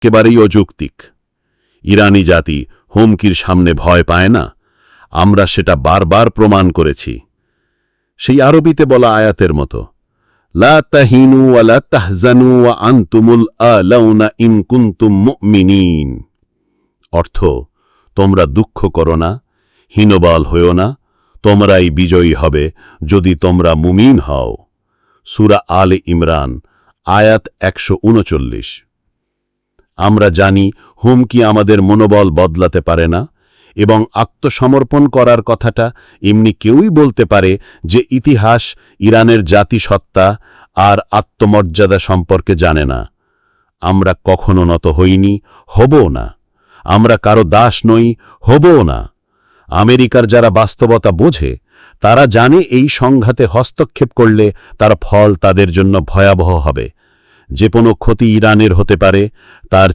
একেবারেই অযৌক্তিক। ইরানি জাতি হুমকির সামনে ভয় পায় না, আমরা সেটা বারবার প্রমাণ করেছি। সেই আরবিতে বলা আয়াতের মতো, লা তাহিনু ওয়া লা তাহজানু ওয়া আনতুমুল আলাউনা ইন কুনতুম মুমিনিন। অর্থ, তোমরা দুঃখ করো না, হীনবল হইও না, তোমরাই বিজয়ী হবে যদি তোমরা মুমিন হও। সূরা আলে ইমরান আয়াত 139। আমরা জানি হুমকি আমাদের মনোবল বদলাতে পারে না, এবং আত্মসমর্পণ করার কথাটা এমনি কেউই বলতে পারে যে ইতিহাস ইরানের জাতিসত্তা আর আত্মমর্যাদা সম্পর্কে জানে না। আমরা কখনো নত হইনি, হবও না। আমরা কারো দাস নই, হবও না। আমেরিকার যারা বাস্তবতা বোঝে তারা জানে এই সংঘাতে হস্তক্ষেপ করলে তার ফল তাদের জন্য ভয়াবহ হবে। যে কোনো ক্ষতি ইরানের হতে পারে, তার